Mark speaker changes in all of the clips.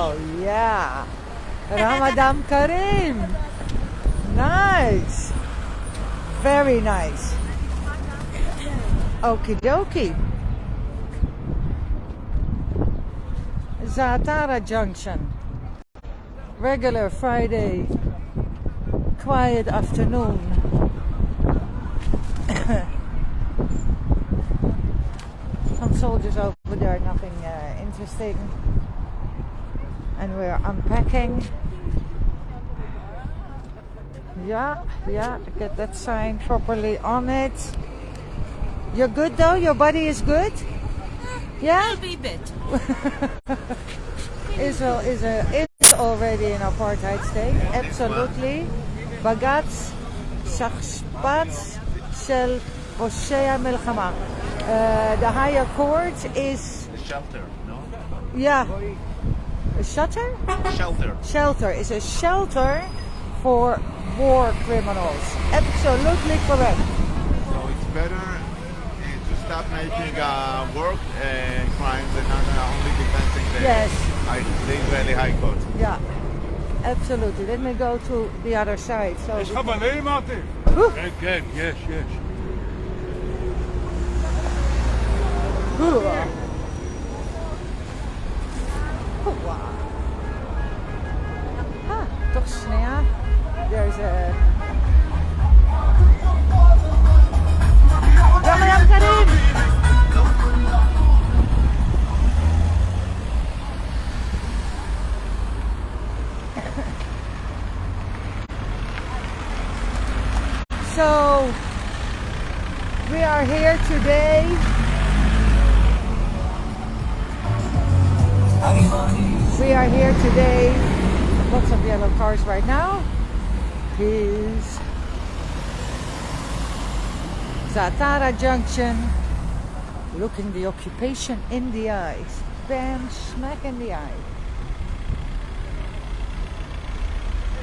Speaker 1: Oh, yeah. Ramadan Kareem. Nice. Very nice. Okie dokie. Zaatara Junction. Regular Friday. Quiet afternoon. Some soldiers over there, nothing interesting. And we're unpacking. Yeah, get that sign properly on it. You're good though? Your body is good? Yeah?
Speaker 2: A little bit.
Speaker 1: Israel is already an apartheid state. Absolutely. Bagatz, Shachspatz, Shel Poshea Milchama. The higher court is...
Speaker 3: The shelter, no?
Speaker 1: Yeah. A shelter? Shelter is a shelter for war criminals. Absolutely correct.
Speaker 3: So it's better to stop making work crimes and not only defending the Israeli High Court.
Speaker 1: Yeah, absolutely. Let me go to the other side. So
Speaker 4: יש לך בלעים, מרטין? כן, יש.
Speaker 1: Toch sneeuw. There's a... Ramadan Kareem! So, we are here today. Lots of yellow cars right now. Is Zaatara Junction. Looking the occupation in the eyes. Bam, smack in the eye.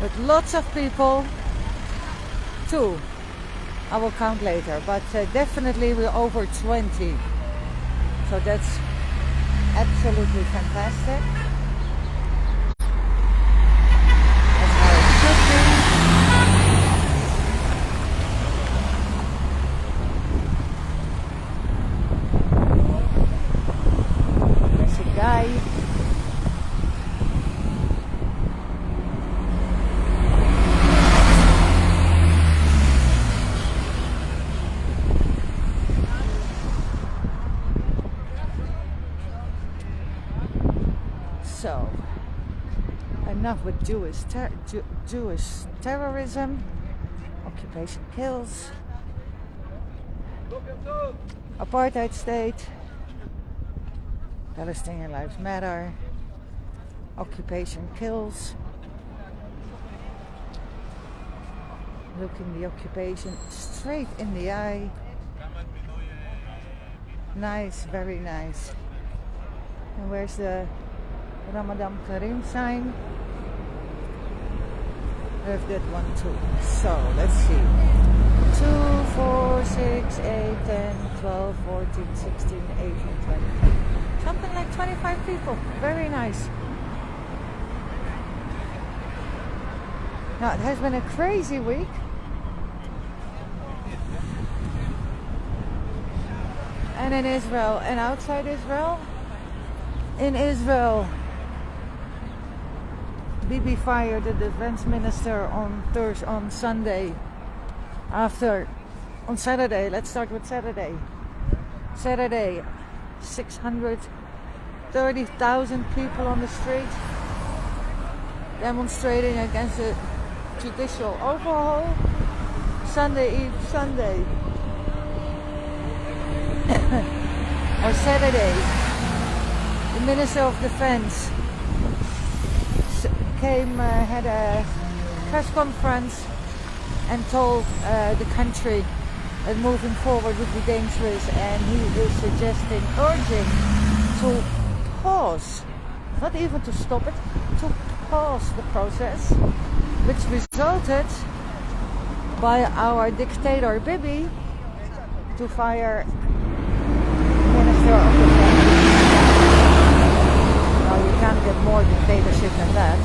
Speaker 1: With lots of people. Two. I will count later, but definitely we're over 20. So that's absolutely fantastic. That's how it should be. There's a guy. So, enough with Jewish terrorism, occupation kills, apartheid state, Palestinian lives matter, occupation kills. Looking the occupation straight in the eye. Nice, very nice. And where's the Ramadan Kareem sign? We have that one too. So let's see. 2, 4, 6, 8, 10, 12, 14, 16, 18, 20. Something like 25 people. Very nice. Now it has been a crazy week. And in Israel and outside Israel. In Israel, Bibi fired the defense minister on Sunday. On Saturday, let's start with Saturday. Saturday, 630,000 people on the street demonstrating against the judicial overhaul. Sunday, or Saturday, the Minister of Defense had a press conference and told the country that moving forward would be dangerous, and he is urging to pause, not even to stop it, to pause the process, which resulted by our dictator Bibi to fire Minister of Defense. Now you can't get more dictatorship bullshit than that.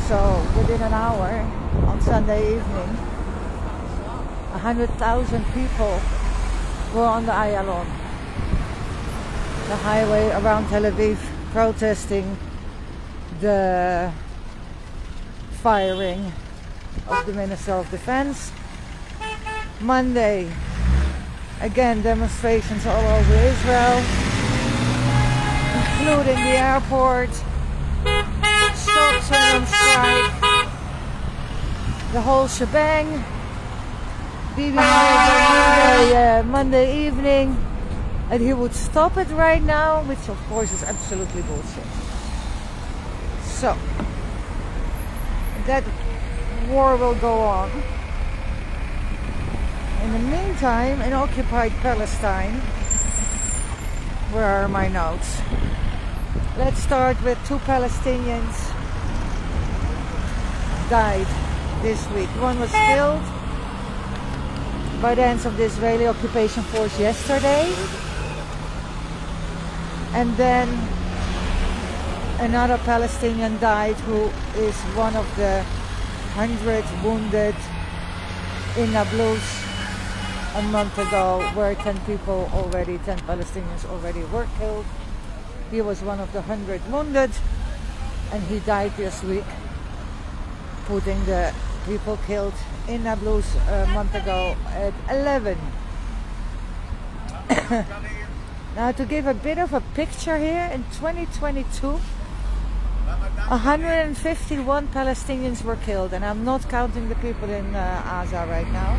Speaker 1: So within an hour on Sunday evening, 100,000 people were on the Ayalon, the highway around Tel Aviv, protesting the firing of the Minister of Defense. Monday, again, demonstrations all over Israel, including the airport. Shops went on strike. The whole shebang. Bibi Monday, Monday evening, and he would stop it right now, which of course is absolutely bullshit. So that war will go on. In the meantime, in occupied Palestine, where are my notes? Let's start with 2 Palestinians died this week. One was killed by the hands of the Israeli occupation force yesterday, and then another Palestinian died, who is one of the 100 wounded in Nablus a month ago, where 10 Palestinians already were killed. He was one of the 100 wounded, and he died this week, putting the people killed in Nablus a month ago at 11. Now, to give a bit of a picture here, in 2022, 151 Palestinians were killed, and I'm not counting the people in Gaza right now.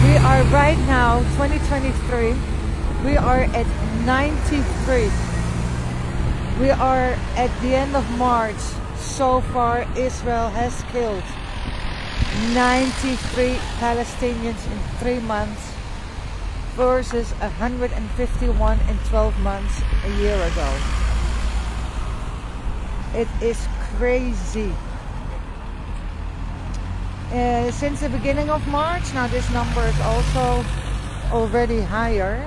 Speaker 1: We are right now, 2023, we are at 93. We are at the end of March. So far, Israel has killed 93 Palestinians in 3 months versus 151 in 12 months a year ago. It is crazy. Since the beginning of March, now this number is also already higher.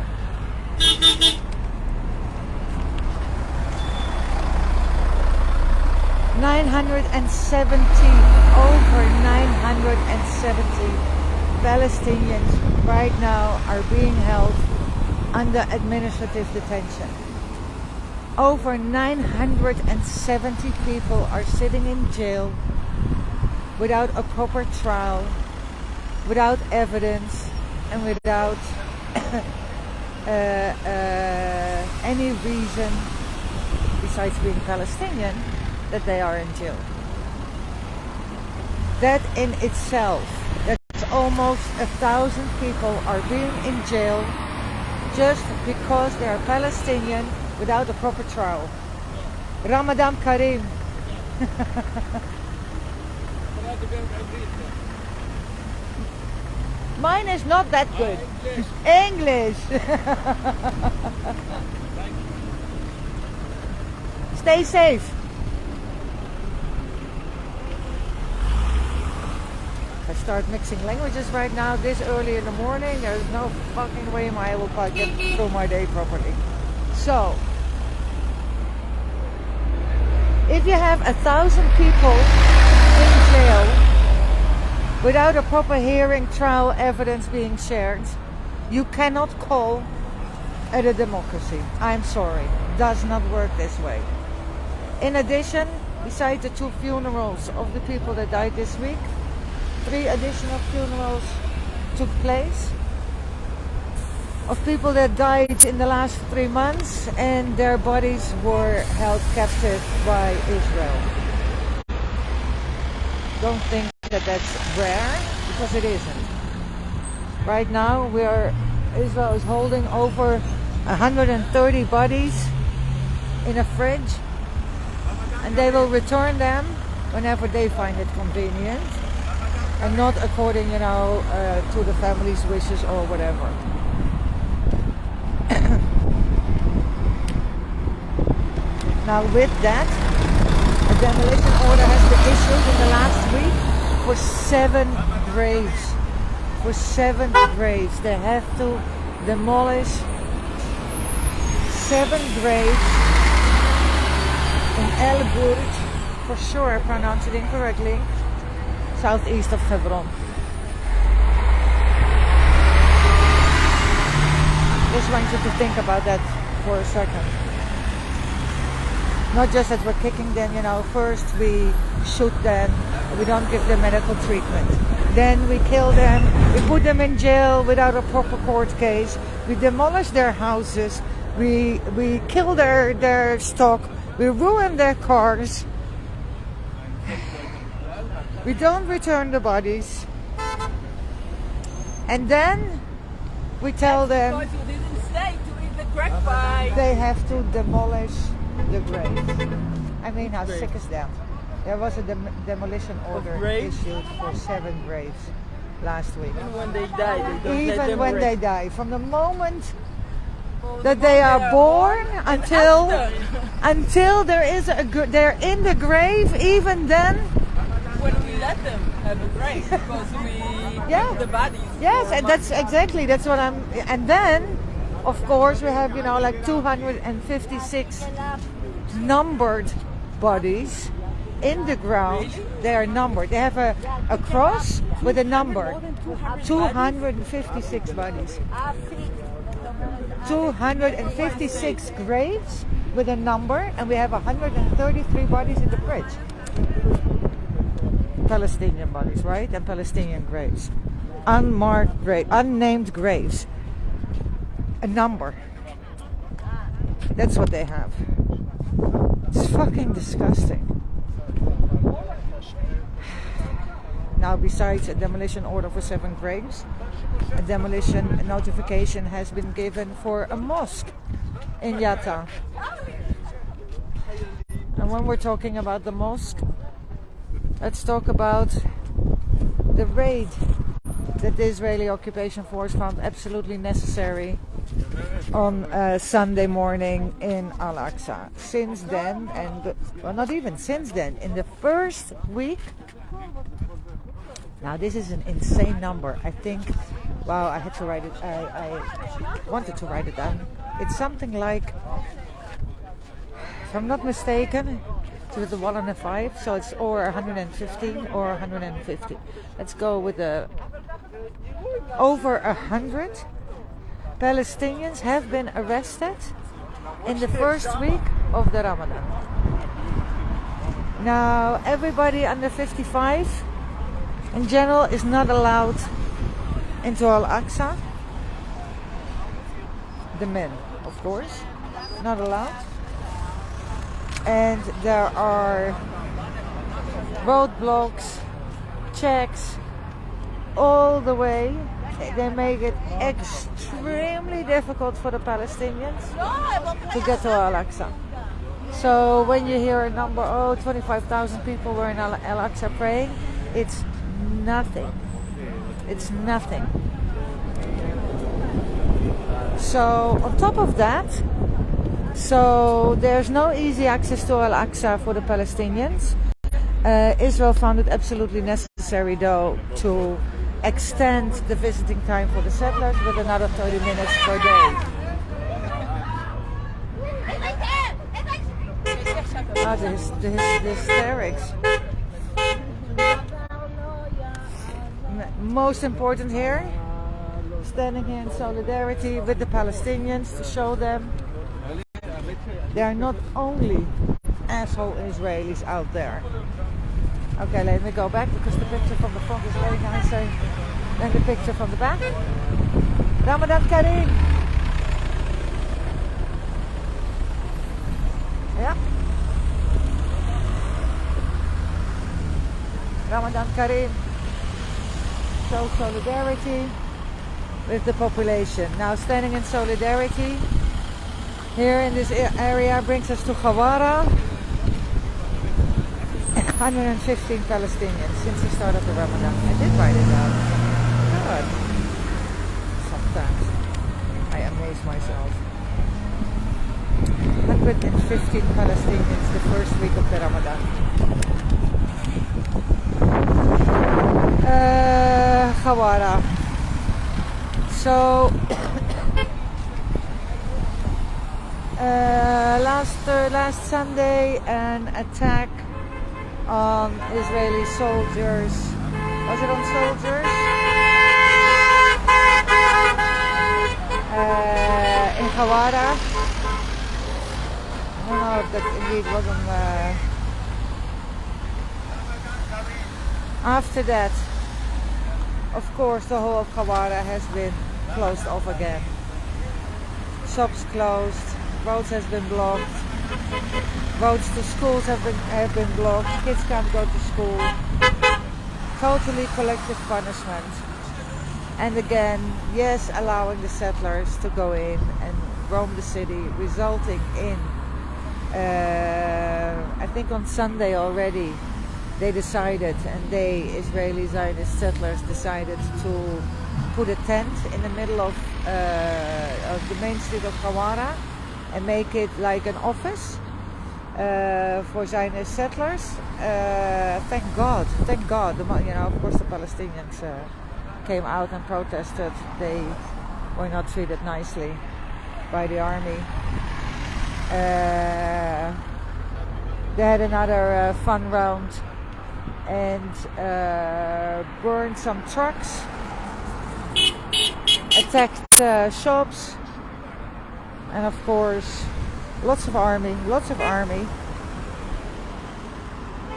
Speaker 1: Over 970 Palestinians right now are being held under administrative detention. Over 970 people are sitting in jail without a proper trial, without evidence, and without any reason besides being Palestinian that they are in jail. That in itself, that's almost 1,000 people are being in jail just because they are Palestinian without a proper trial. Ramadan Kareem. Mine is not that good. English. Stay safe. I start mixing languages right now this early in the morning. There's no fucking way I will get through my day properly. So, if you have 1,000 people in jail without a proper hearing, trial, evidence being shared, you cannot call it a democracy. I'm sorry. It does not work this way. In addition, besides the 2 funerals of the people that died this week, 3 additional funerals took place of people that died in the last 3 months, and their bodies were held captive by Israel. Don't think that that's rare, because it isn't. Right now, Israel is holding over 130 bodies in a fridge, and they will return them whenever they find it convenient, and not according, to the family's wishes or whatever. Now, with that, a demolition order has been issued in the last week for 7 graves. For 7 graves, they have to demolish 7 graves in El Burj, for sure I pronounced it incorrectly, southeast of Hebron. Just want you to think about that for a second. Not just that we're kicking them, first we shoot them, we don't give them medical treatment. Then we kill them, we put them in jail without a proper court case, we demolish their houses, we kill their stock, we ruin their cars, we don't return the bodies, and then we tell them they have to demolish the graves. I mean, how sick is that? There was a demolition order issued for 7 graves last week.
Speaker 2: Even when they die,
Speaker 1: Even when they die, from the moment that they are born until they're in the grave. Even then,
Speaker 2: when we let them have a grave, because we keep the bodies.
Speaker 1: Yes, and that's what I'm. And then, of course, we have like 256 numbered bodies in the ground. They are numbered. They have a cross with a number. 256 bodies. 256 graves with a number, and we have 133 bodies in the fridge. Palestinian bodies, right? And Palestinian graves. Unmarked graves, unnamed graves. A number. That's what they have. It's fucking disgusting. Now, besides a demolition order for 7 graves, a demolition notification has been given for a mosque in Yatta. And when we're talking about the mosque, let's talk about the raid that the Israeli occupation force found absolutely necessary on Sunday morning in Al-Aqsa. Since then, not even since then, in the first week. Now this is an insane number. I think, wow, I had to write it, I wanted to write it down. It's something like, if I'm not mistaken, it's the 1 and a 5, so it's or 115 or 150. Let's go with over 100 Palestinians have been arrested in the first week of the Ramadan. Now, everybody under 55 in general is not allowed into Al-Aqsa. The men, of course, not allowed. And there are roadblocks, checks, all the way. They make it extremely difficult for the Palestinians to get to Al-Aqsa. So when you hear a number, 25,000 people were in Al-Aqsa praying, it's nothing. It's nothing. So on top of that, so there's no easy access to Al-Aqsa for the Palestinians. Israel found it absolutely necessary, though, to extend the visiting time for the settlers with another 30 minutes per day. The hysterics. Most important here, standing here in solidarity with the Palestinians to show them they are not only asshole Israelis out there. Okay, let me go back because the picture from the front is very nice and the picture from the back. Ramadan Kareem! Yeah. Ramadan Kareem. Show solidarity with the population. Now standing in solidarity here in this area brings us to Hawara. 115 Palestinians since the start of the Ramadan. I did write it down. God. Sometimes I amaze myself. 115 Palestinians the first week of the Ramadan. Hawara. So last Sunday an attack on Israeli soldiers. Was it on soldiers? In Hawara. I don't know if that indeed was on. After that, of course, the whole of Hawara has been closed off again. Shops closed, roads has been blocked, roads to schools have been blocked, kids can't go to school. Totally collective punishment. And again, yes, allowing the settlers to go in and roam the city, resulting in, I think on Sunday already, they decided, and they, Israeli Zionist settlers, decided to put a tent in the middle of the main street of Hawara and make it like an office for Zionist settlers. Thank God. Of course the Palestinians came out and protested. They were not treated nicely by the army. They had another fun round and burned some trucks, attacked shops, and of course lots of army.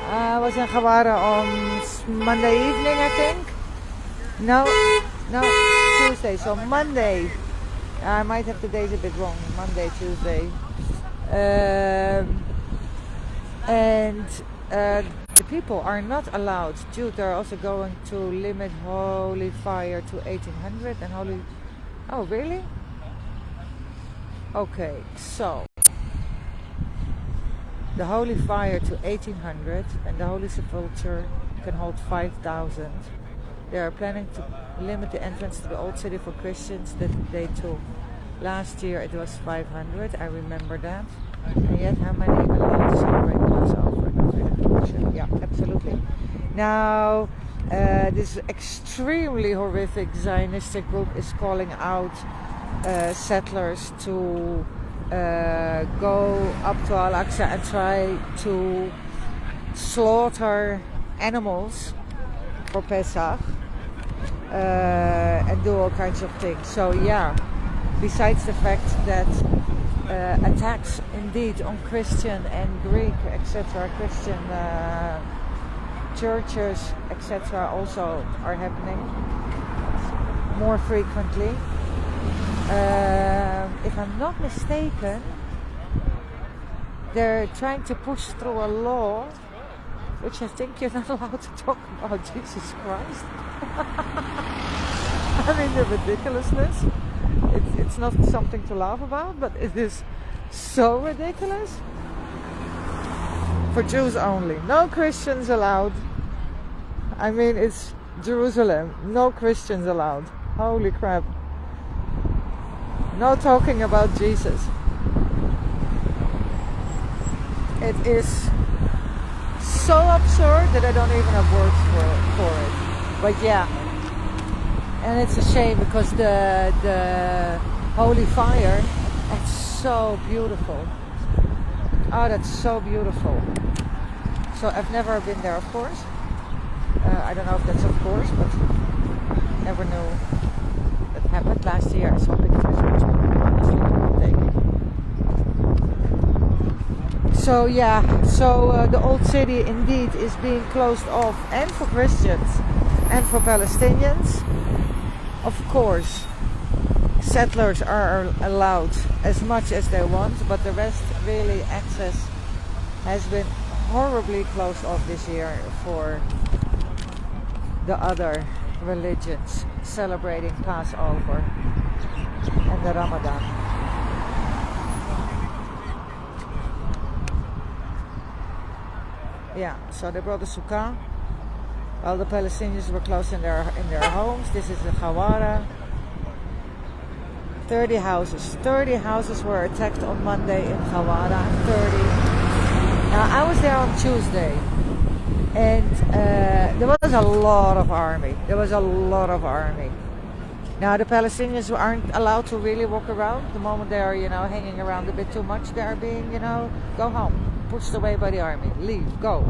Speaker 1: I was in Hawara on Monday evening, I think. No, Tuesday. So Monday, I might have the days a bit wrong. Monday, Tuesday, and the people are not allowed. They're also going to limit holy fire to 1800 and holy. Oh, really? Okay, so the holy fire to 1800 and the holy sepulchre can hold 5,000. They are planning to limit the entrance to the old city for Christians that they took. Last year it was 500, I remember that. And yet how many allowed to celebrate Passover? Yeah, absolutely. Now, this extremely horrific Zionistic group is calling out settlers to go up to Al-Aqsa and try to slaughter animals for Pesach and do all kinds of things. So yeah, besides the fact that attacks indeed on Christian and Greek, etc., Christian churches, etc., also are happening more frequently. If I'm not mistaken, they're trying to push through a law which I think you're not allowed to talk about Jesus Christ. I mean, the ridiculousness. It's not something to laugh about, but it is so ridiculous. For Jews only. No Christians allowed. I mean, it's Jerusalem. No Christians allowed. Holy crap. No talking about Jesus. It is so absurd that I don't even have words for it. But yeah. And it's a shame because the holy fire, it's so beautiful. Oh, that's so beautiful. So I've never been there, of course. I don't know if that's of course, but never knew that happened. Last year I saw pictures, which were honestly breathtaking. So yeah, the old city indeed is being closed off, and for Christians and for Palestinians. Of course, settlers are allowed as much as they want, but the rest, really, access has been horribly closed off this year for the other religions celebrating Passover and the Ramadan. Yeah, so they brought the sukkah while the Palestinians were close in their homes. This is the Hawara. 30 houses were attacked on Monday in Hawara. 30. Now I was there on Tuesday, and there was a lot of army. Now the Palestinians who aren't allowed to really walk around. The moment they are, hanging around a bit too much, they are being, go home, pushed away by the army. Leave, go.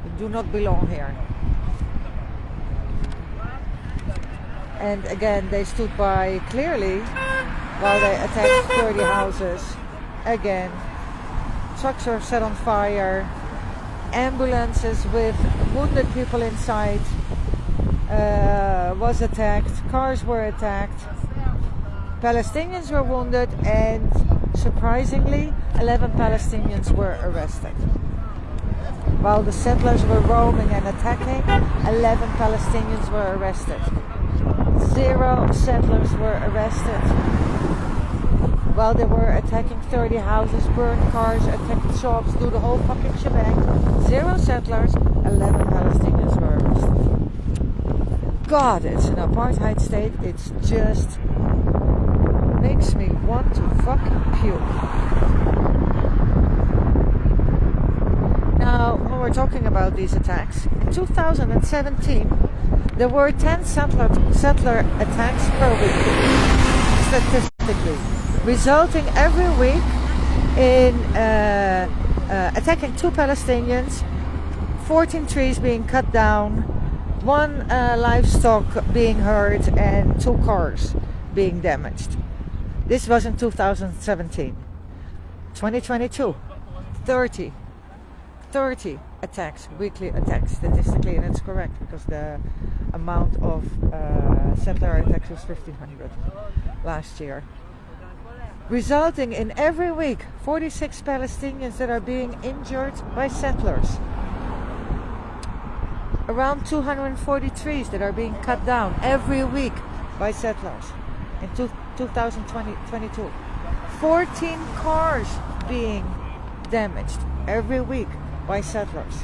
Speaker 1: You do not belong here. And again, they stood by clearly while they attacked 30 houses. Again, trucks were set on fire, ambulances with wounded people inside was attacked, cars were attacked, Palestinians were wounded, and surprisingly 11 Palestinians were arrested. While the settlers were roaming and attacking, 11 Palestinians were arrested. 0 settlers were arrested. While they were attacking 30 houses, burned cars, attacked shops, do the whole fucking shebang. 0 settlers, 11 Palestinians were arrested. God, it's an apartheid state. It's just makes me want to fucking puke. Now, when we're talking about these attacks, in 2017, there were 10 settler attacks per week, statistically, resulting every week in attacking 2 Palestinians, 14 trees being cut down, 1 livestock being hurt, and 2 cars being damaged. This was in 2017. 2022, 30 attacks, weekly attacks, statistically, and it's correct because the amount of settler attacks was 1,500 last year. Resulting in every week 46 Palestinians that are being injured by settlers. Around 240 trees that are being cut down every week by settlers in 2022. 14 cars being damaged every week by settlers.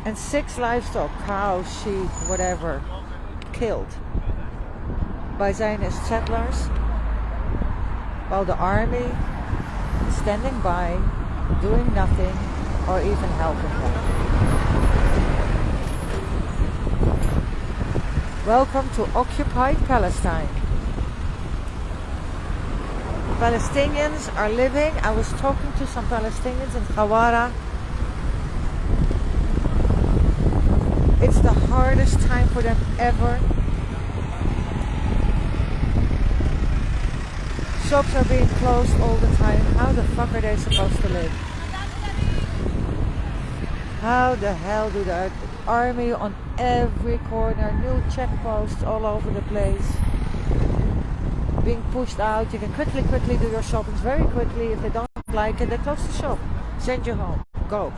Speaker 1: And 6 livestock, cows, sheep, whatever, killed by Zionist settlers, while the army is standing by, doing nothing, or even helping them. Welcome to Occupied Palestine. Palestinians are living, I was talking to some Palestinians in Hawara. It's the hardest time for them ever. Shops are being closed all the time. How the fuck are they supposed to live? How the hell do the army on every corner, new checkposts all over the place, being pushed out. You can quickly do your shopping very quickly. If they don't like it, they close the shop, send you home, go.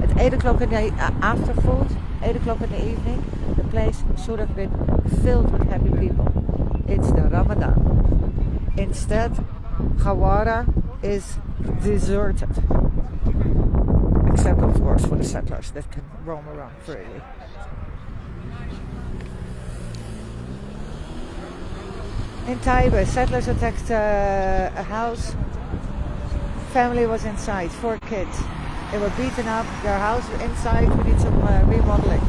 Speaker 1: At 8 o'clock in the after food, 8 o'clock in the evening, the place should have been filled with happy people. It's the Ramadan. Instead, Hawara is deserted. Except, of course, for the settlers that can roam around freely. In Taiba, settlers attacked a house. Family was inside, 4 kids. They were beaten up, their house inside, we need some remodeling.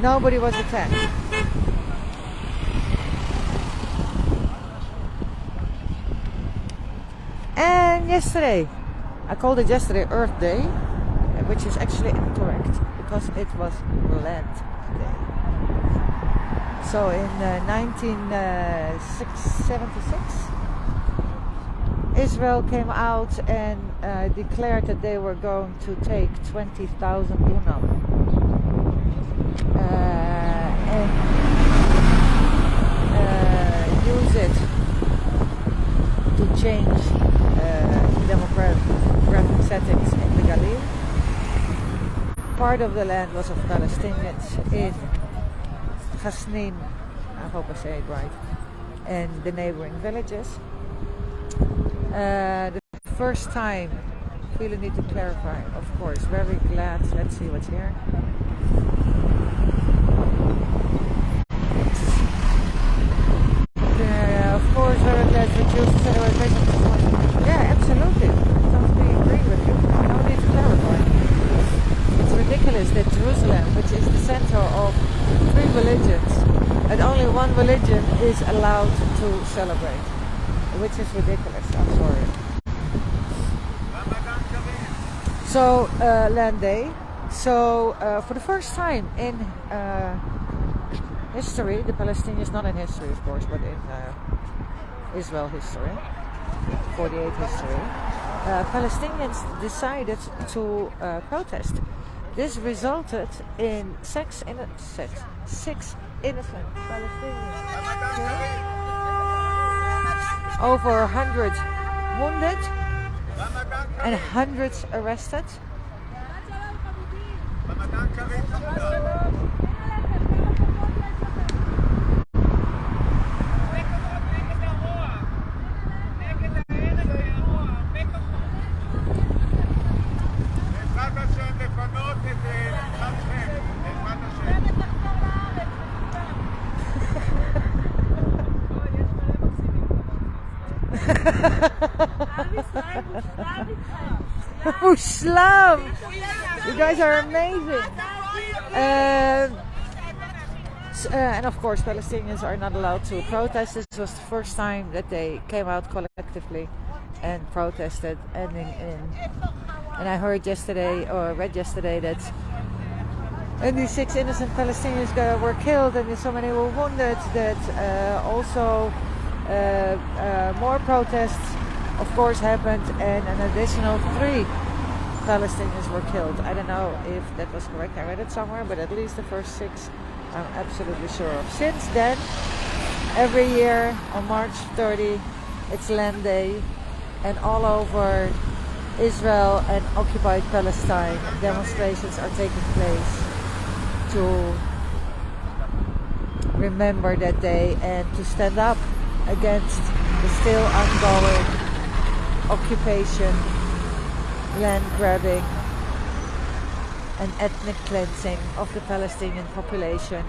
Speaker 1: Nobody was attacked. And yesterday, I called it yesterday Earth Day, which is actually incorrect because it was Land Day. So in 1976, Israel came out and declared that they were going to take 20,000 dunam and use it to change demographic settings in the Galil. Part of the land was of Palestinians in Hasnin, I hope I say it right, and the neighboring villages. The first time, I feel I need to clarify, of course, very glad, let's see what's here. Of course, very glad for Jews to say yeah, absolutely. I totally agree with you. I don't need to clarify. It's ridiculous that Jerusalem, which is the center of 3 religions, allowed to celebrate, which is ridiculous. I'm sorry. So Land Day. So for the first time in history, the Palestinians, not in history of course, but in Israel history, 48 history, Palestinians decided to protest. This resulted in 6 innocent Palestinians killed, over 100 wounded, and hundreds arrested. Muslim! You guys are amazing! And of course Palestinians are not allowed to protest. This was the first time that they came out collectively and protested, ending in, and I heard yesterday or read yesterday that these 6 innocent Palestinians were killed and so many were wounded, that also more protests of course happened, and an additional 3 Palestinians were killed. I don't know if that was correct, I read it somewhere, but at least the first 6 I'm absolutely sure of. Since then, every year on March 30 it's Land Day, and all over Israel and Occupied Palestine demonstrations are taking place to remember that day and to stand up against the still ongoing occupation, land grabbing and ethnic cleansing of the Palestinian population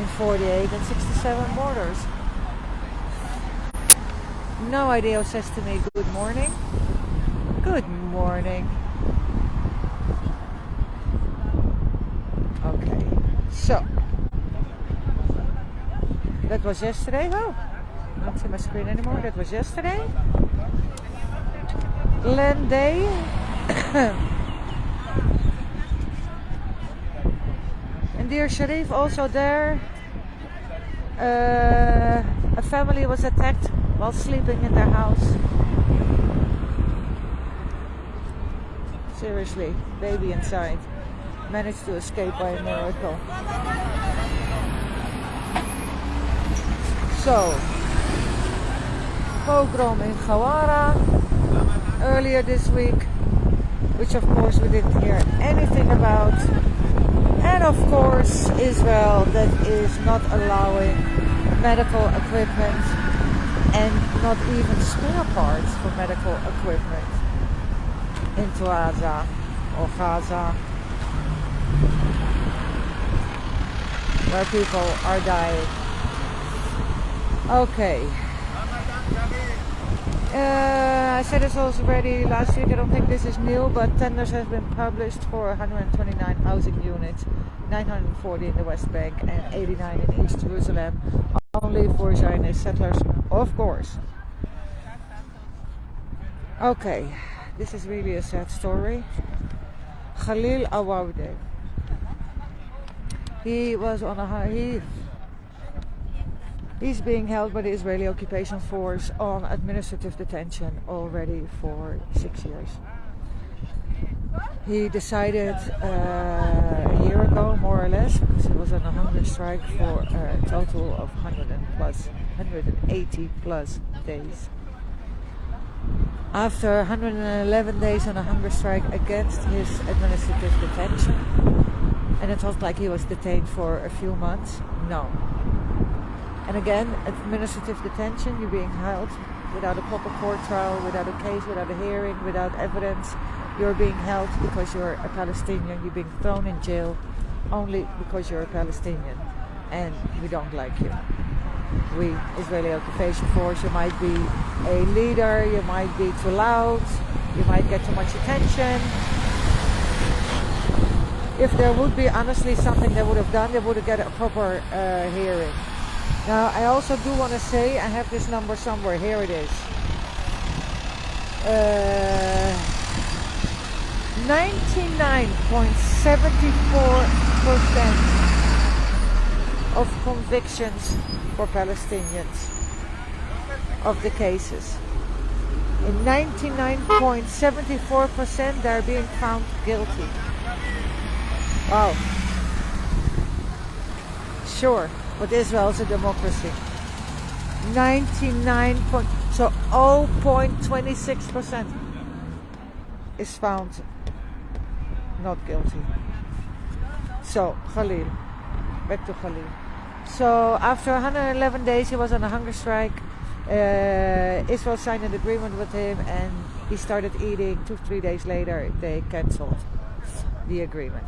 Speaker 1: in 48 and 67 borders. No idea says to me good morning. Good morning. Okay, so that was yesterday. Oh, I don't see my screen anymore. That was yesterday. Land Day. And dear Sharif, also there. A family was attacked while sleeping in their house. Seriously, baby inside. Managed to escape by a miracle. So, pogrom in Hawara earlier this week, which of course we didn't hear anything about. And of course Israel that is not allowing medical equipment and not even spare parts for medical equipment into Gaza or Gaza, where people are dying. Okay. I said this also already last week, I don't think this is new, but tenders have been published for 129 housing units, 940 in the West Bank and 89 in East Jerusalem, only for Zionist settlers, of course. Okay, this is really a sad story. Khalil Awawde. He was on he's being held by the Israeli occupation force on administrative detention already for 6 years. He decided a year ago, more or less, because he was on a hunger strike for a total of 180 plus days. After 111 days on a hunger strike against his administrative detention, and it was like he was detained for a few months, no. And again, administrative detention, you're being held without a proper court trial, without a case, without a hearing, without evidence. You're being held because you're a Palestinian. You're being thrown in jail only because you're a Palestinian. And we don't like you. We, Israeli occupation force, you might be a leader, you might be too loud, you might get too much attention. if there would be honestly something they would have done, they would have got a proper hearing. Now, I also do want to say, I have this number somewhere. Here it is. 99.74% of convictions for Palestinians of the cases. In 99.74% they're being found guilty. Wow. Sure, but Israel is a democracy. 0.26% is found not guilty. So, Khalil. Back to Khalil. So, after 111 days he was on a hunger strike. Israel signed an agreement with him and he started eating. 2-3 days later they cancelled the agreement.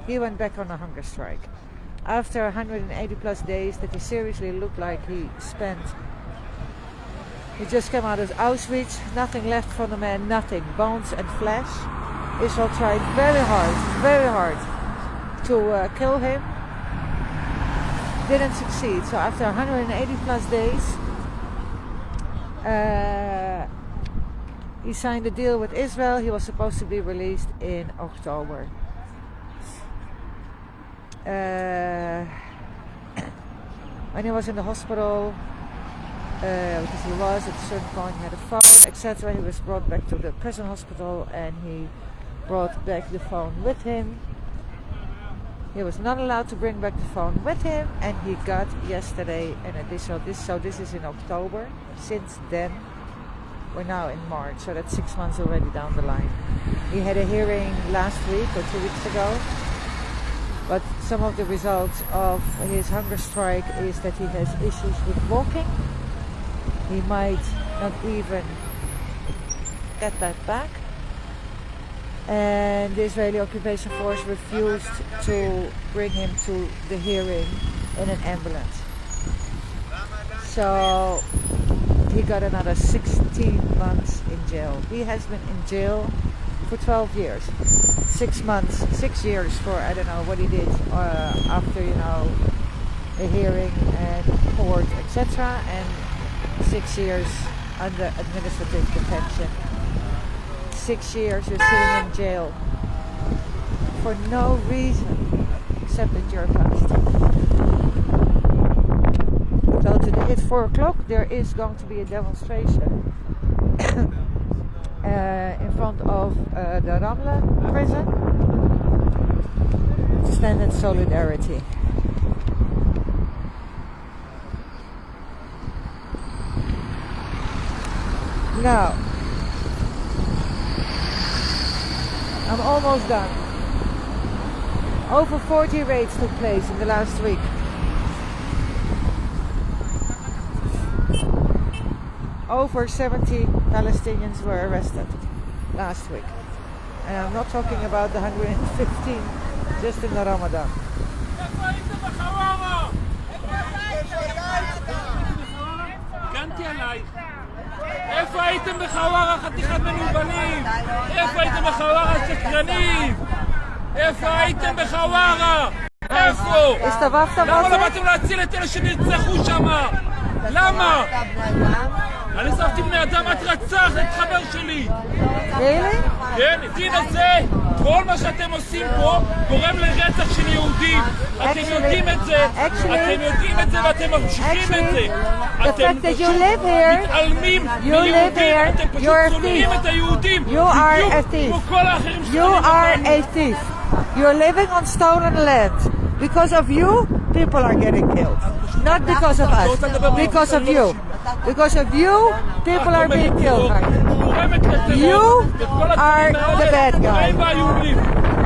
Speaker 1: He went back on a hunger strike. After 180 plus days that he seriously looked like he spent, he just came out of Auschwitz, nothing left from the man, nothing, bones and flesh. Israel tried very hard to kill him, didn't succeed. So after 180 plus days he signed a deal with Israel. He was supposed to be released in October. When he was in the hospital, because he was at a certain point, he had a phone, etc. He was brought back to the prison hospital and he brought back the phone with him. He was not allowed to bring back the phone with him, and he got yesterday an additional. So this is in October. Since then, we're now in March, so that's 6 months already down the line. He had a hearing last week or 2 weeks ago, but some of the results of his hunger strike is that he has issues with walking. He might not even get that back. And the Israeli occupation force refused to bring him to the hearing in an ambulance. So he got another 16 months in jail. He has been in jail for 12 years. 6 months, 6 years for, I don't know what he did after, a hearing and court, etc. And 6 years under administrative detention. 6 years you're sitting in jail for no reason except that you're a Palestinian. So today at 4 o'clock there is going to be a demonstration in front of the Ramla prison to stand in solidarity. Now, I'm almost done. Over 40 raids took place in the last week. Over 70 Palestinians were arrested last week. And I'm not talking about the 115 just in the Ramadan.
Speaker 5: איפה הייתם בחווארה חתיכת מנובלים? איפה הייתם בחווארה שקרנים? איפה הייתם בחווארה? איפה? למה לא באתם להציל את אלה שנרצחו שם? למה? אני שרפתי בני אדם, את רצח את חבר שלי. כן, דין הזה, כל מה שאתם עושים פה גורם לרצח של יהודים. אתם יודעים את זה, ואתם ממשיכים את זה. אתם פשוט מתעלמים מיהודים, אתם פשוט שונאים את היהודים. בדיוק כמו כל האחרים שונאים אותנו.
Speaker 1: You're living on stolen land. Because of you, people are getting killed. Not because of us, because of you. Because of you, people are being killed. You are the bad guy.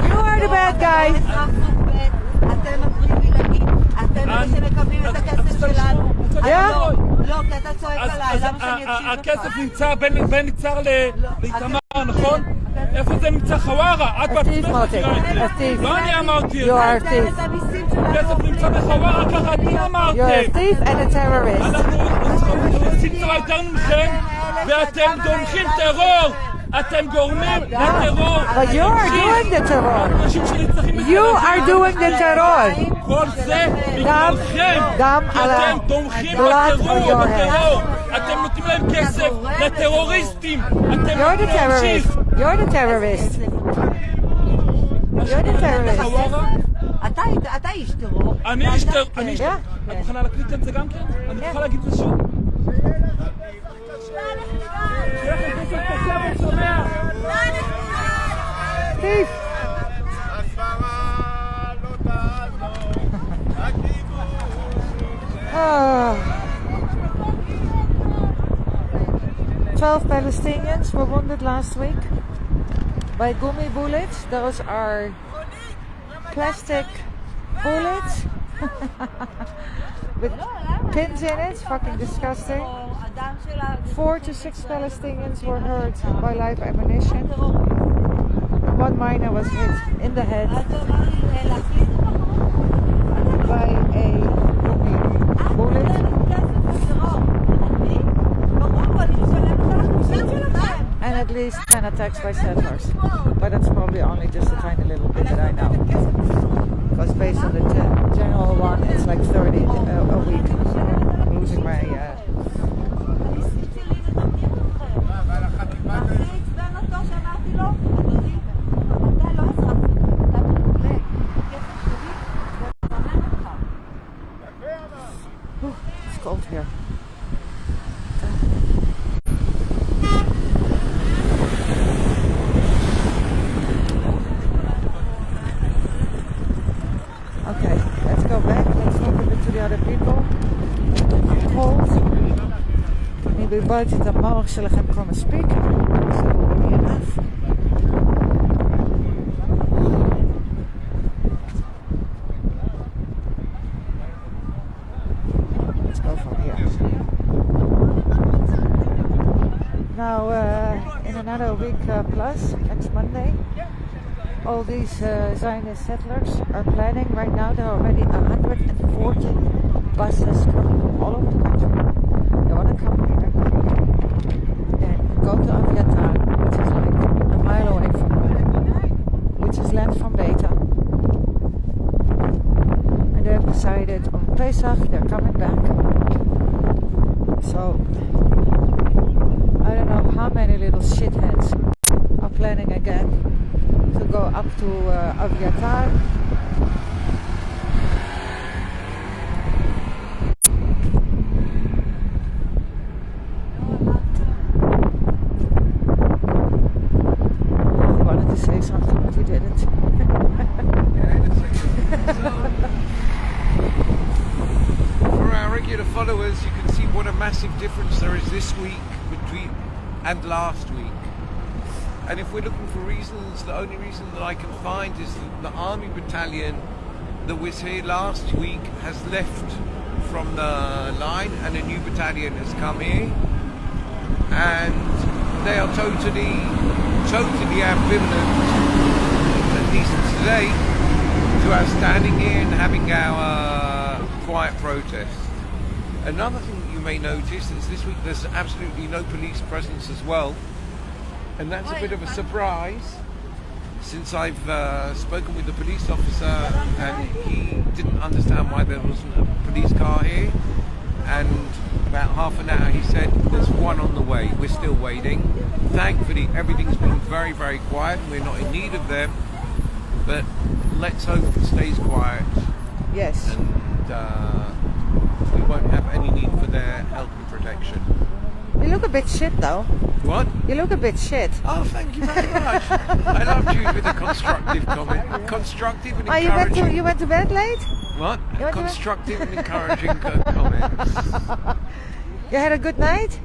Speaker 1: You are the bad guy. Yeah?
Speaker 2: לא, כי אתה צועק עליי, למה שאני אקשיב לך?
Speaker 5: הכסף נמצא בין יצהר לאיתמר, נכון? איפה זה נמצא? חווארה? את בעצמך מכירה את זה. לא אני אמרתי את זה. הכסף נמצא בחווארה, ככה אתם אמרתם.
Speaker 1: You're a thief and a terrorist.
Speaker 5: אנחנו עושים צבא יותר מכם, ואתם תומכים טרור. אתם גורמים לטרור.
Speaker 1: But you are doing the terror.
Speaker 5: אנשים שנרצחים
Speaker 1: You are doing the terror.
Speaker 5: כל זה בגללכם,
Speaker 1: גם
Speaker 5: כי
Speaker 1: על
Speaker 5: אתם תומכים
Speaker 1: blood on your
Speaker 5: בטרור. אתם נותנים להם כסף לטרוריסטים. אתם
Speaker 1: You're the terrorist. You're the terrorist. You're the terrorist.
Speaker 2: אתה איש טרור.
Speaker 5: אני איש טרור.
Speaker 1: Yeah.
Speaker 5: את מוכנה להקליט את זה גם כן? אני מוכנה להגיד את זה שוב?
Speaker 1: Steve. Oh. 12 Palestinians were wounded last week by gummy bullets. Those are plastic bullets with pins in it. Fucking disgusting. 4 to 6 Palestinians were hurt by live ammunition. One miner was hit in the head by a gummy bullet. And at least 10 attacks by settlers. But that's probably only just a tiny little bit that I know. Because based on the general one, it's like 30 a week. I'm losing my... It's cold here. Okay, let's go back. Let's talk a bit to the other people. I'm cold. אני בלבלתי את המוח שלכם כבר מספיק. So will be enough. Let's go from here. Now, in another week plus, next Monday, all these Zionist settlers are planning right now. There are already 140 buses coming from all over the country. They want to come here and go to Aviatar, which is like a mile away from here, which is land from Beta. And they have decided on Pesach they're coming back. So I don't know how many little shitheads are planning again to go up to Aviatar. He wanted to say something, but he didn't.
Speaker 6: For our regular followers, you can see what a massive difference there is this week between and last week. And if we're looking for reasons, the only reason that I can find is that the army battalion that was here last week has left from the line and a new battalion has come here. And they are totally ambivalent, at least today, to our standing here and having our quiet protest. Another thing that you may notice is this week there's absolutely no police presence as well. And that's a bit of a surprise, since I've spoken with the police officer and he didn't understand why there wasn't a police car here. And about half an hour he said, there's one on the way, we're still waiting. Thankfully everything's been very, very quiet and we're not in need of them. But let's hope it stays quiet.
Speaker 1: Yes.
Speaker 6: And we won't have any need for their help and protection.
Speaker 1: You look a bit shit though.
Speaker 6: What?
Speaker 1: You look a bit shit.
Speaker 6: Oh, thank you very much. I loved you with a constructive comment. Constructive and encouraging.
Speaker 1: You went to bed late?
Speaker 6: What?
Speaker 1: You went to
Speaker 6: Constructive and encouraging comments.
Speaker 1: You had a good night?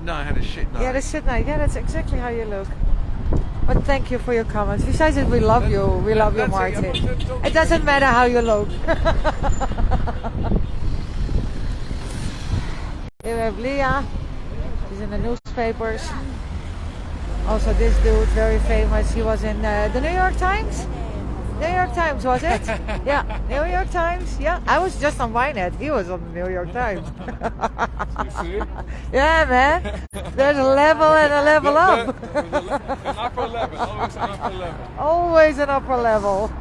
Speaker 6: No, I had a shit night.
Speaker 1: You had a shit night. Yeah, that's exactly how you look. But thank you for your comments. Besides it, we love you. We love you, Martin. It doesn't matter how you look. Here we have Leah. She's in the newspapers. Also this dude, very famous. He was in the New York Times. New York Times, was it? Yeah, New York Times. Yeah, I was just on Ynet. He was on the New York Times.
Speaker 5: You see?
Speaker 1: Yeah, man. There's a level and a level up.
Speaker 5: An upper level, always an upper level.
Speaker 1: Always an upper level.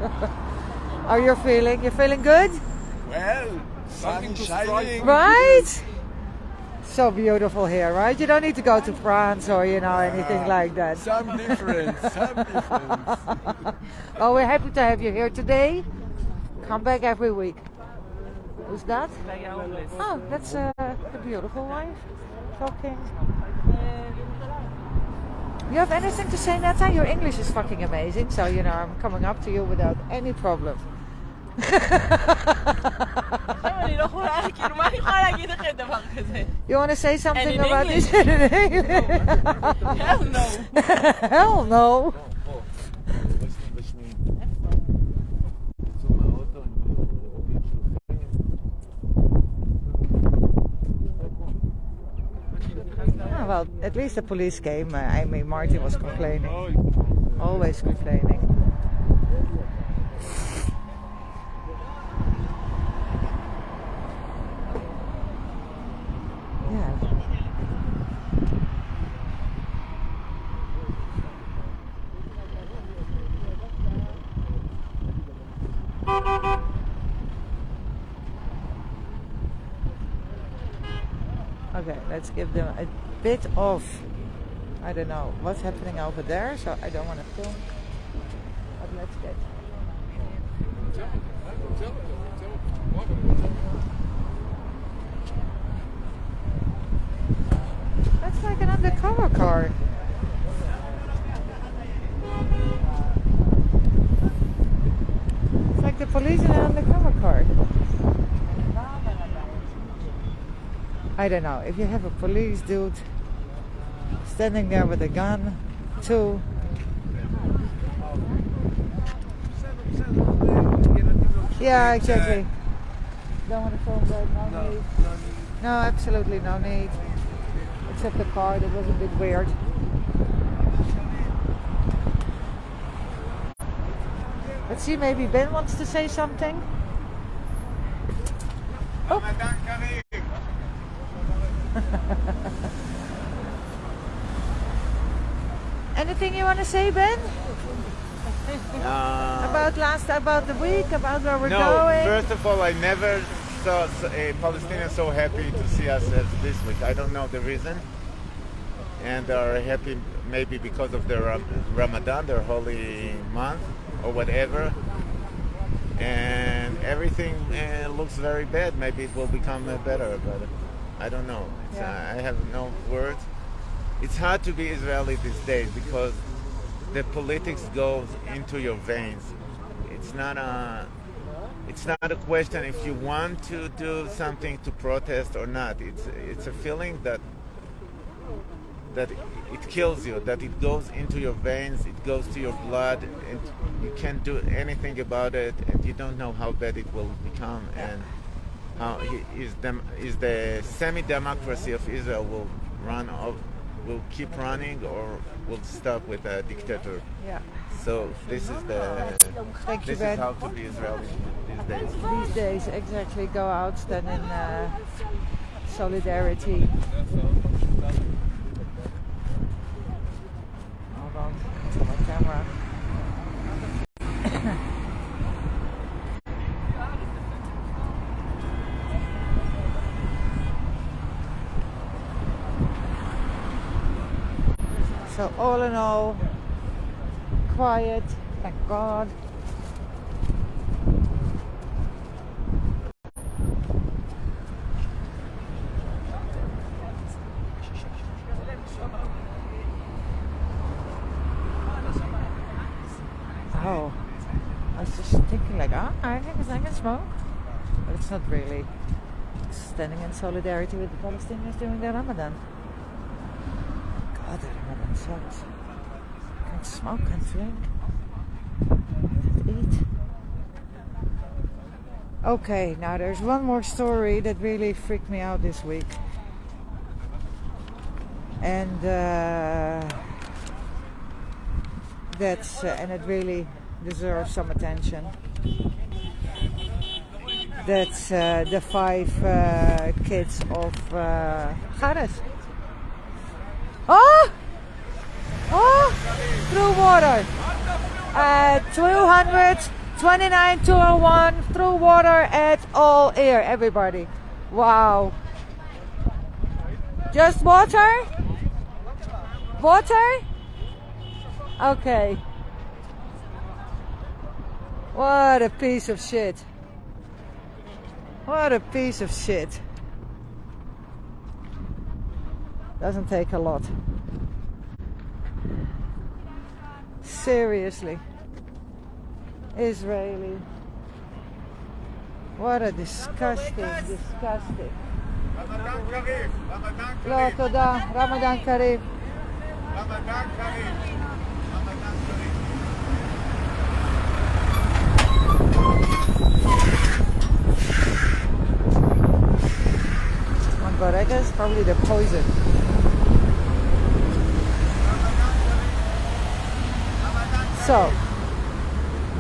Speaker 1: How you feeling? You feeling good?
Speaker 6: Well,
Speaker 5: Something to strive for.
Speaker 1: Right? So beautiful here, right? You don't need to go to France or anything like that.
Speaker 6: some difference, some difference.
Speaker 1: Oh, we're happy to have you here today. Come back every week. Who's that? Oh, that's the beautiful wife talking. You have anything to say, Netta? Your English is fucking amazing, so I'm coming up to you without any problem. You want to say something about this?
Speaker 2: Hell no.
Speaker 1: Hell no. Well, at least the police came. I mean, Martin was complaining. Always complaining. Yeah. Okay, let's give them a bit of, I don't know what's happening over there, so I don't want to film, but let's get. That's like an undercover car. It's like the police in an undercover car. I don't know, if you have a police dude standing there with a gun, too. Yeah, exactly. Don't want to film that, no need. No, absolutely no need. Except the car, that was a bit weird. Let's see, maybe Ben wants to say something. Oh. Anything you want to say, Ben? About the week, about where we're going?
Speaker 3: First of all, I never saw a Palestinian so happy to see us as this week. I don't know the reason. And are happy maybe because of their Ramadan, their holy month, or whatever. And everything looks very bad. Maybe it will become better, but I don't know. I have no words. It's hard to be Israeli these days because the politics goes into your veins. It's not a question if you want to do something to protest or not. It's a feeling that it kills you, that it goes into your veins, it goes to your blood, and you can't do anything about it, and you don't know how bad it will become, and how is the semi-democracy of Israel will keep running or will stop with a dictator.
Speaker 1: Yeah.
Speaker 3: So this is is how to be Israeli these days.
Speaker 1: These days, exactly. Go out, stand in solidarity. Hold on, it's on my camera. So all in all, quiet, thank God. Oh, I was just thinking like, I can smoke. But it's not really. It's standing in solidarity with the Palestinians during their Ramadan. God, the Ramadan sucks. Can't smoke, can't drink, can't eat. Okay, now there's one more story that really freaked me out this week. And and it really deserve some attention. That's the 5 kids of Gares. Oh! Oh! Through water. 229, 201, through water at all air, everybody. Wow. Just water? Water? Okay. What a piece of shit. What a piece of shit. Doesn't take a lot. Seriously. Israeli. What a disgusting.
Speaker 3: Ramadan Kareem.
Speaker 1: לא, תודה. רמדאן קריב.
Speaker 3: Ramadan Kareem. Ramadan Kareem.
Speaker 1: One barega is probably the poison. So,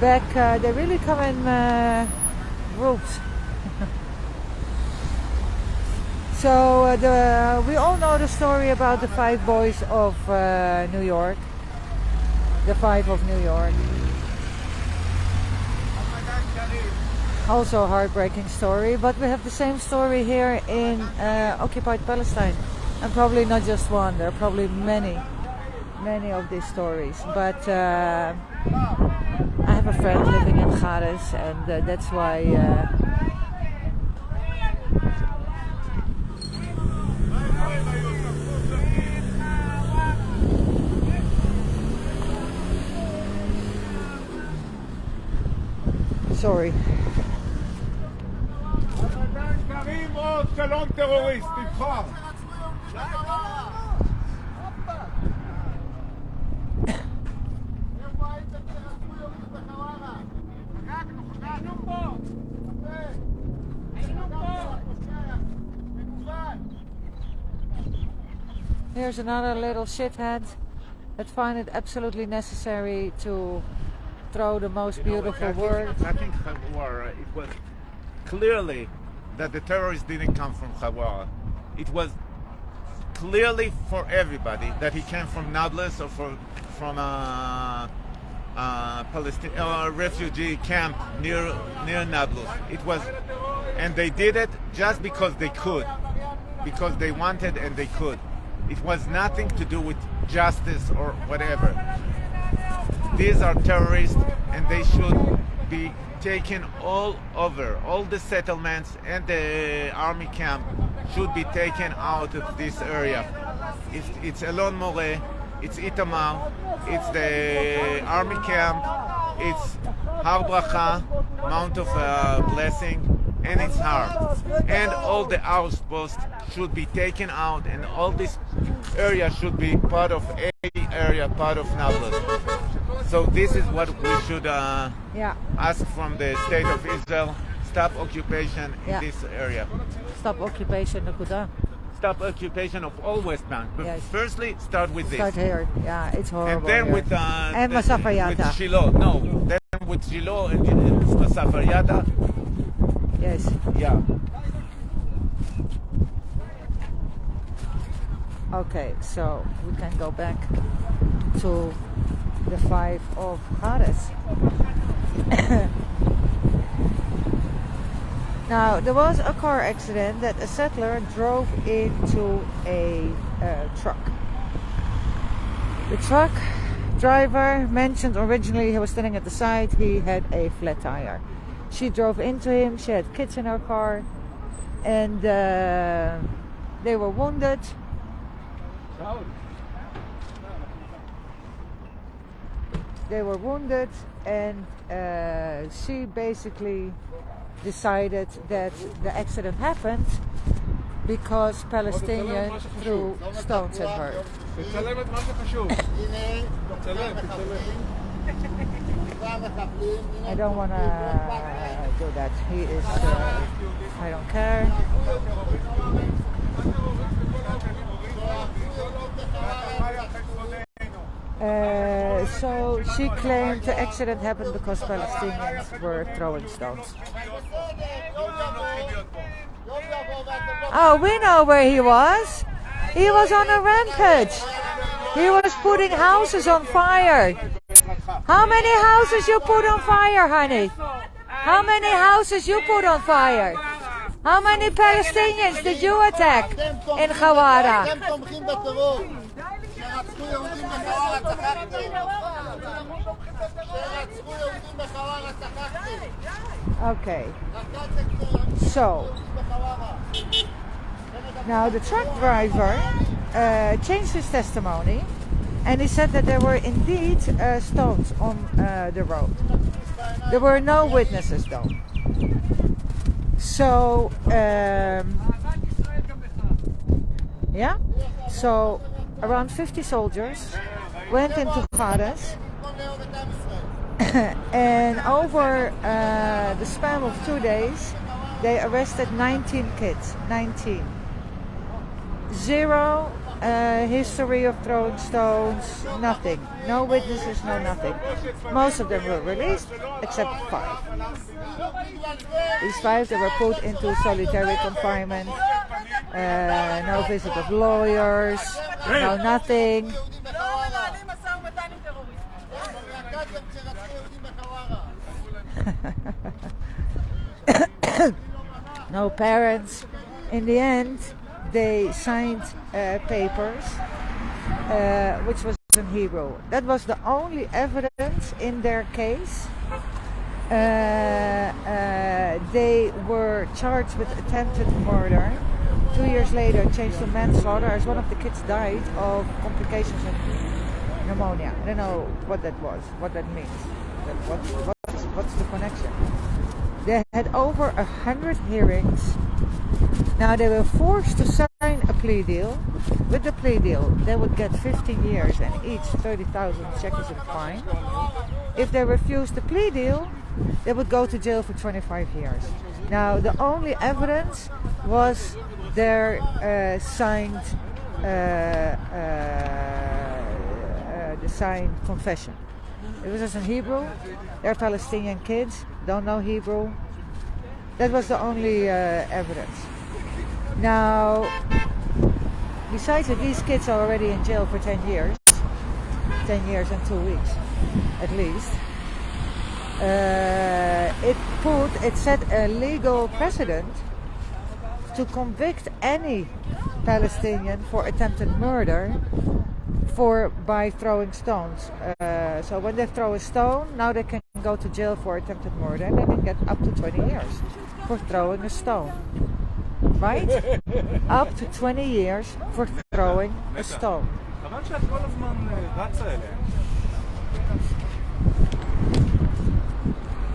Speaker 1: back, they really come in groups. So we all know the story about the 5 boys of New York. The 5 of New York. Also a heartbreaking story, but we have the same story here in Occupied Palestine. And probably not just one, there are probably many of these stories. But I have a friend living in Gares, and that's why sorry.
Speaker 4: רמדאן קרים או שלום טרוריסט, תבחר.
Speaker 1: Here's another little shithead that find it absolutely necessary to throw the most beautiful words.
Speaker 3: I think Hawara, it was clearly that the terrorist didn't come from Hawara. It was clearly for everybody that he came from Nablus or from a Palestinian refugee camp near Nablus. It was, and they did it just because they could, because they wanted and they could. It was nothing to do with justice or whatever. These are terrorists, and they should be taken all over. All the settlements and the army camp should be taken out of this area. It's Elon More, it's Itamar, it's the army camp, it's Har Bracha, Mount of Blessing, and it's Har. And all the outposts should be taken out, and all this area should be part of a area, part of Nablus. So this is what we should ask from the state of Israel. Stop occupation in this area.
Speaker 1: Stop occupation, Nakuda.
Speaker 3: Stop occupation of all West Bank. But
Speaker 1: Yes.
Speaker 3: firstly, start with this.
Speaker 1: Start here. Yeah, it's horrible.
Speaker 3: And then
Speaker 1: here.
Speaker 3: with
Speaker 1: and Masafayata.
Speaker 3: with Shiloh. No, then with Shiloh and Masafayata.
Speaker 1: Yes.
Speaker 3: Yeah.
Speaker 1: Okay, so we can go back to the 5 of Gares. Now, there was a car accident that a settler drove into a truck. The truck driver mentioned originally he was standing at the side, he had a flat tire. She drove into him, she had kids in her car, and they were wounded. They were wounded, and she basically decided that the accident happened because Palestinians threw stones at her.
Speaker 4: תצלם את מה שחשוב. תצלם.
Speaker 1: I don't want to do that. He is, I don't care. So she claimed the accident happened because Palestinians were throwing stones. Oh, we know where he was. He was on a rampage. He was putting houses on fire. How many houses you put on fire, honey? How many houses you put on fire? How many Palestinians did you attack in Hawara? Okay. So, now the truck driver changed his testimony, and he said that there were indeed stones on the road. There were no witnesses though. So, yeah, so around 50 soldiers went into Gaza, and over the span of 2 days, they arrested 19 kids. 19. Zero history of throwing stones, nothing. No witnesses, no nothing. Most of them were released, except 5. These 5, they were put into solitary confinement. No visit of lawyers, no nothing. No parents. In the end, they signed papers, which was in Hebrew. That was the only evidence in their case. They were charged with attempted murder. 2 years later, changed to manslaughter, as one of the kids died of complications of pneumonia. I don't know what that was, what that means. What's the connection? They had over 100 hearings. Now they were forced to sign a plea deal. With the plea deal, they would get 15 years and each 30,000 shekels in fine. If they refused the plea deal, they would go to jail for 25 years. Now the only evidence was their signed confession. It was just in Hebrew. They're Palestinian kids, don't know Hebrew. That was the only evidence. Now, besides that, these kids are already in jail for 10 years. 10 years and 2 weeks, at least. It set a legal precedent to convict any Palestinian for attempted murder by throwing stones. So when they throw a stone, now they can go to jail for attempted murder, and they can get up to 20 years for throwing a stone. Right? Up to 20 years for throwing a stone.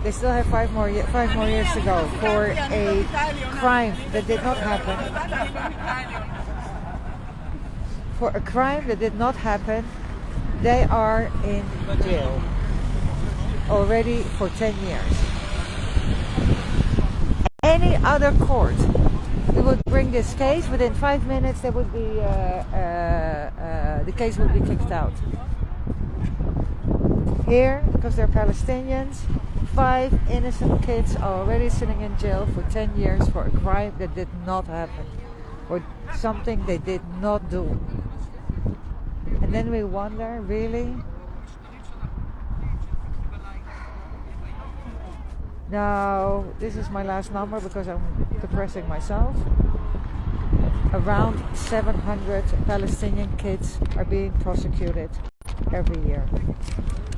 Speaker 1: They still have 5 more years to go for a crime that did not happen. For a crime that did not happen, they are in jail already for 10 years. Any other court who would bring this case, within 5 minutes there would be the case would be kicked out. Here, because they're Palestinians, 5 innocent kids are already sitting in jail for 10 years for a crime that did not happen, or something they did not do. And then we wonder, really? Now, this is my last number because I'm depressing myself. Around 700 Palestinian kids are being prosecuted every year.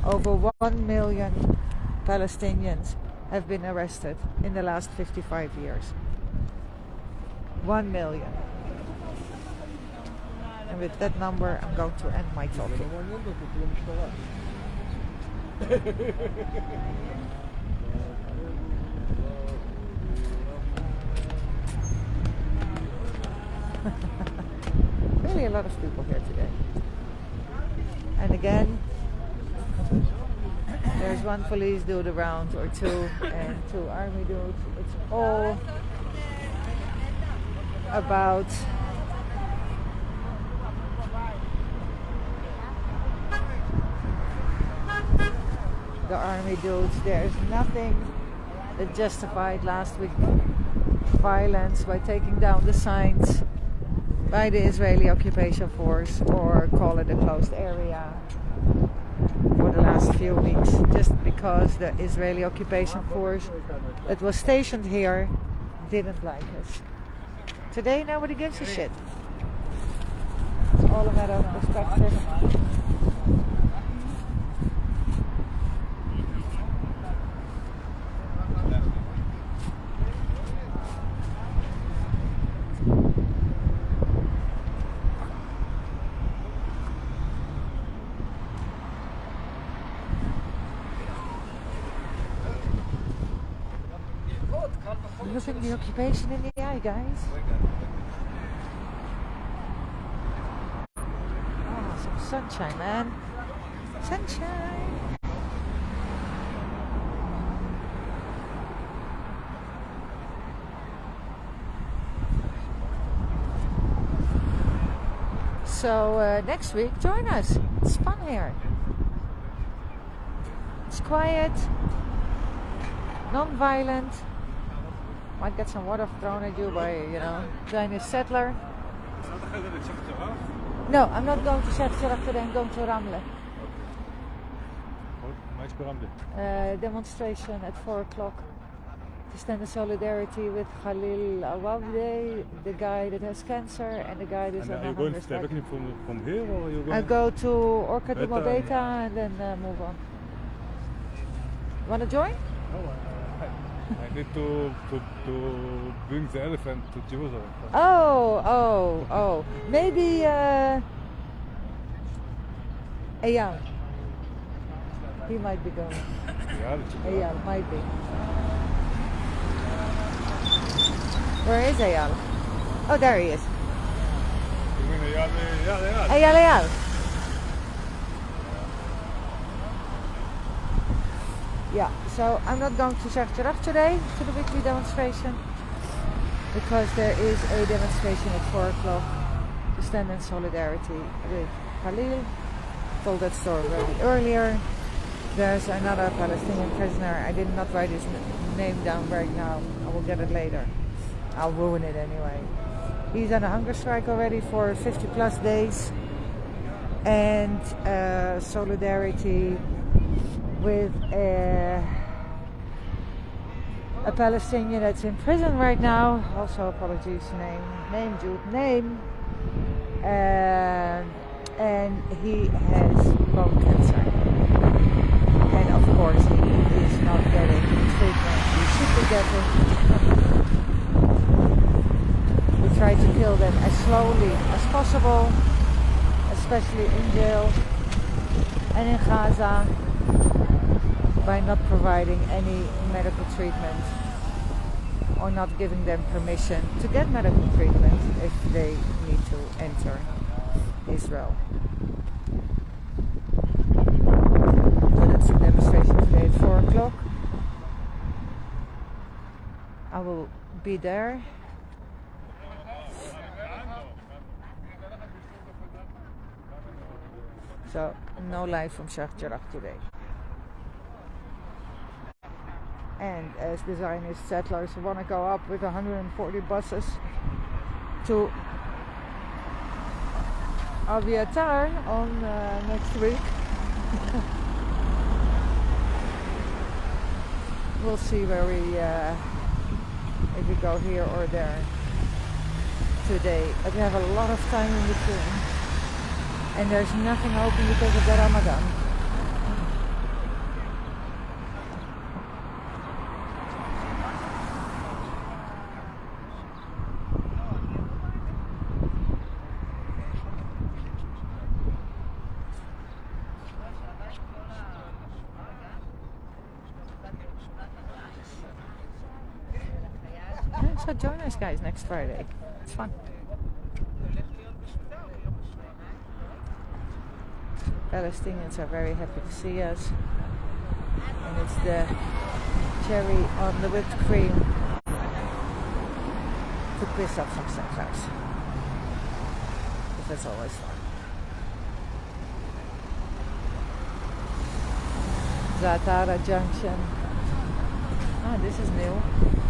Speaker 1: Over 1 million Palestinians have been arrested in the last 55 years. 1 million. And with that number, I'm going to end my talking. Really a lot of people here today. And again, there's 1 police dude around, or 2, and 2 army dudes. It's all about the army dudes. There's nothing that justified last week violence by taking down the signs by the Israeli occupation force or call it a closed area for the last few weeks, just because the Israeli occupation force that was stationed here didn't like us. Today nobody gives a shit. It's all a matter of perspective. Looking the occupation in the eye, guys. Oh, some sunshine, man. Sunshine. So next week, join us. It's fun here. It's quiet, non-violent. Might get some water thrown at you by, Chinese settler. No, I'm not going to Zaatara today. I'm going to Ramle. Demonstration at 4 o'clock to stand in solidarity with Khalil Awabde, the guy that has cancer, and the guy that's on a hunger strike.
Speaker 4: From here, or you going?
Speaker 1: I go to Orca de Mobeta and then move on. Want to join?
Speaker 4: I need to bring the elephant to Jerusalem.
Speaker 1: Oh. Maybe Eyal. He might be going. Eyal might be. Where is Eyal? Oh, there he is.
Speaker 4: You mean Eyal?
Speaker 1: Eyal. Yeah, so I'm not going to Zaatara today to the weekly demonstration because there is a demonstration at 4 o'clock to stand in solidarity with Khalil. Told that story already earlier. There's another Palestinian prisoner. I did not write his name down right now. I will get it later. I'll ruin it anyway. He's on a hunger strike already for 50 plus days. And solidarity with a Palestinian that's in prison right now. Also apologies, name. And he has bone cancer. And of course he is not getting treatment he should be getting. We try to kill them as slowly as possible, especially in jail and in Gaza, by not providing any medical treatment or not giving them permission to get medical treatment if they need to enter Israel. So that's the demonstration today at 4 o'clock. I will be there. So no live from Zaatara today. And as the Zionist settlers want to go up with 140 buses to Aviatar on next week. We'll see where we, if we go here or there today. But we have a lot of time in between. And there's nothing open because of the Ramadan. So join us, guys, next Friday. It's fun. Palestinians are very happy to see us. And it's the cherry on the whipped cream to piss off some settlers. Because that's always fun. Zaatara Junction. Oh, this is new.